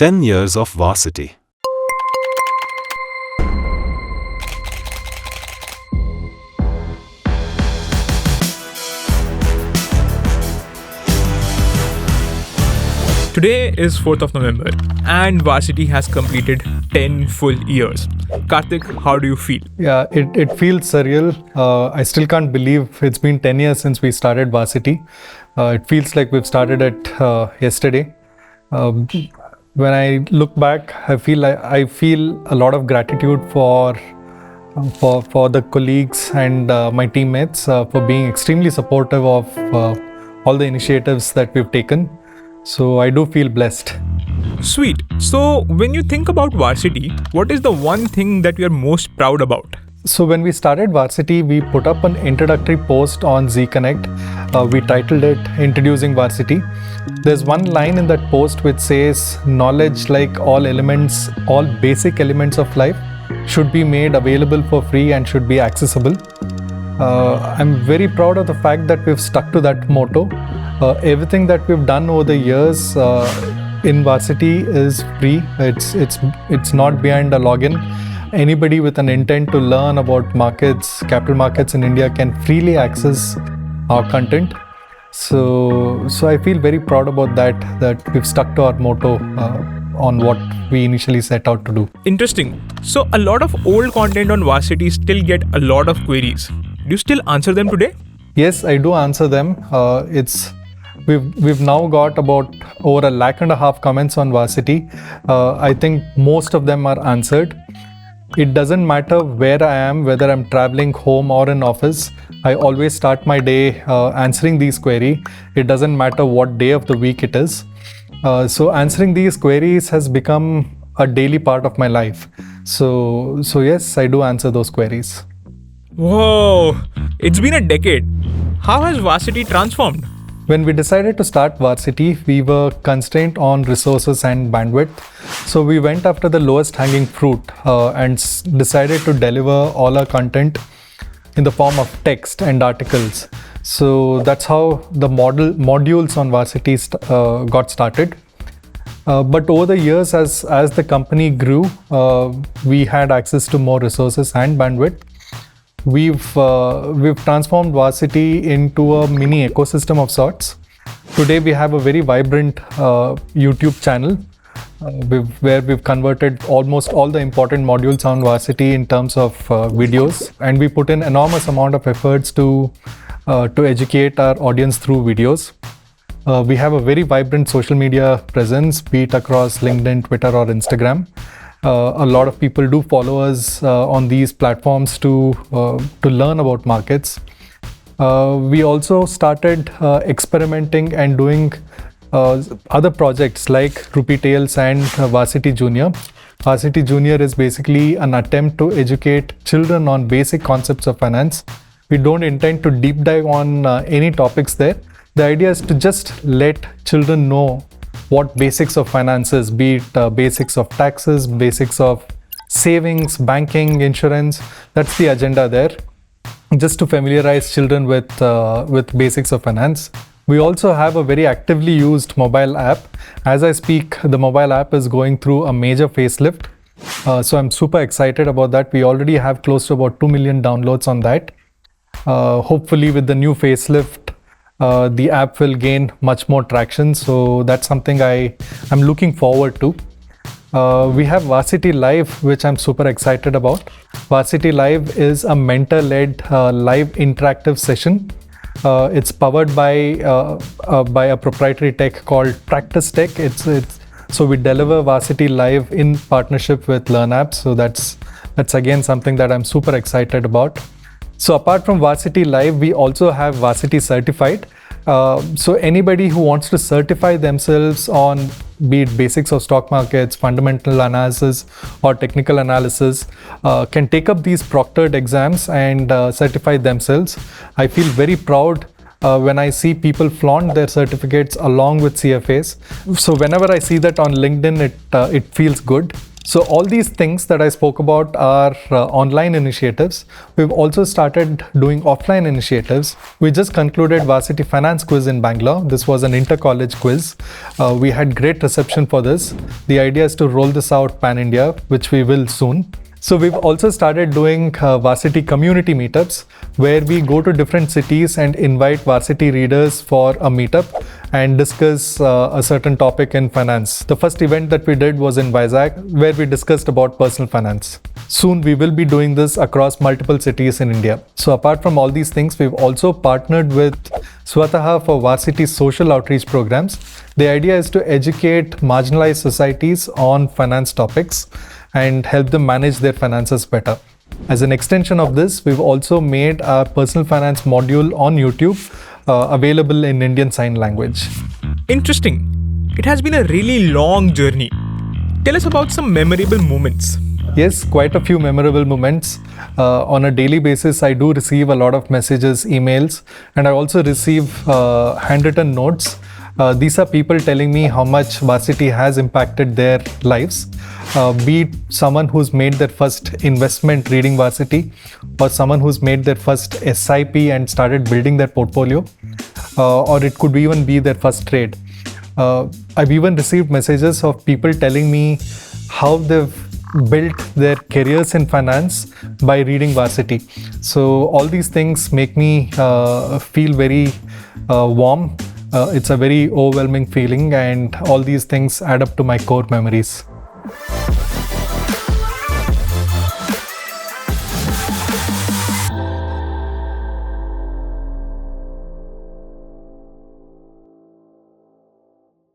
10 years of Varsity. Today is 4th of November and Varsity has completed 10 full years. Karthik, how do you feel? Yeah, it feels surreal. I still can't believe it's been 10 years since we started Varsity. It feels like we've started it yesterday. When I look back, I feel a lot of gratitude for the colleagues and my teammates for being extremely supportive of all the initiatives that we've taken. So I do feel blessed. Sweet. So when you think about Varsity, what is the one thing that you're most proud about? So when we started Varsity, we put up an introductory post on Z Connect. We titled it Introducing Varsity. There's one line in that post which says, knowledge like all basic elements of life should be made available for free and should be accessible. I'm very proud of the fact that we've stuck to that motto. Everything that we've done over the years in Varsity is free. It's not behind a login. Anybody with an intent to learn about markets, capital markets in India can freely access our content. So I feel very proud about that we've stuck to our motto on what we initially set out to do. Interesting. So a lot of old content on Varsity still get a lot of queries. Do you still answer them today? Yes, I do answer them. We've now got about over 1.5 lakh comments on Varsity. I think most of them are answered. It doesn't matter where I am, whether I'm traveling home or in office. I always start my day answering these queries. It doesn't matter what day of the week it is. So answering these queries has become a daily part of my life. So yes, I do answer those queries. Whoa, it's been a decade. How has Varsity transformed? When we decided to start Varsity, we were constrained on resources and bandwidth. So we went after the lowest hanging fruit and decided to deliver all our content in the form of text and articles. So that's how the modules on Varsity got started. But over the years, as the company grew, we had access to more resources and bandwidth. We've transformed Varsity into a mini ecosystem of sorts. Today we have a very vibrant YouTube channel where we've converted almost all the important modules on Varsity in terms of videos, and we put in enormous amount of efforts to educate our audience through videos. We have a very vibrant social media presence, be it across LinkedIn, Twitter or Instagram. A lot of people do follow us on these platforms to learn about markets. We also started experimenting and doing other projects like Rupee Tales and Varsity Junior. Varsity Junior is basically an attempt to educate children on basic concepts of finance. We don't intend to deep dive on any topics there. The idea is to just let children know what basics of finance is, be it basics of taxes, basics of savings, banking, insurance. That's the agenda there, just to familiarize children with basics of finance. We also have a very actively used mobile app. As I speak, the mobile app is going through a major facelift. So I'm super excited about that. We already have close to about 2 million downloads on that. Hopefully with the new facelift, the app will gain much more traction. So that's something I'm looking forward to. We have Varsity Live, which I'm super excited about. Varsity Live is a mentor-led live interactive session. It's powered by a proprietary tech called Practice Tech. So we deliver Varsity Live in partnership with LearnApps. So that's again something that I'm super excited about. So apart from Varsity Live, we also have Varsity Certified. So anybody who wants to certify themselves on, be it basics of stock markets, fundamental analysis or technical analysis, can take up these proctored exams and certify themselves. I feel very proud when I see people flaunt their certificates along with CFAs. So whenever I see that on LinkedIn, it feels good. So all these things that I spoke about are online initiatives. We've also started doing offline initiatives. We just concluded Varsity Finance quiz in Bangalore. This was an inter-college quiz. We had great reception for this. The idea is to roll this out pan-India, which we will soon. So we've also started doing Varsity community meetups, where we go to different cities and invite Varsity readers for a meetup and discuss a certain topic in finance. The first event that we did was in Vizag, where we discussed about personal finance. Soon we will be doing this across multiple cities in India. So apart from all these things, we've also partnered with Zerodha for Varsity social outreach programs. The idea is to educate marginalized societies on finance topics and help them manage their finances better. As an extension of this, we've also made our personal finance module on YouTube available in Indian Sign Language. Interesting. It has been a really long journey. Tell us about some memorable moments. Yes, quite a few memorable moments. On a daily basis, I do receive a lot of messages, emails, and I also receive handwritten notes. These are people telling me how much Varsity has impacted their lives. Be it someone who's made their first investment reading Varsity, or someone who's made their first SIP and started building their portfolio, or it could even be their first trade. I've even received messages of people telling me how they've built their careers in finance by reading Varsity. So all these things make me feel very warm. It's a very overwhelming feeling, and all these things add up to my core memories.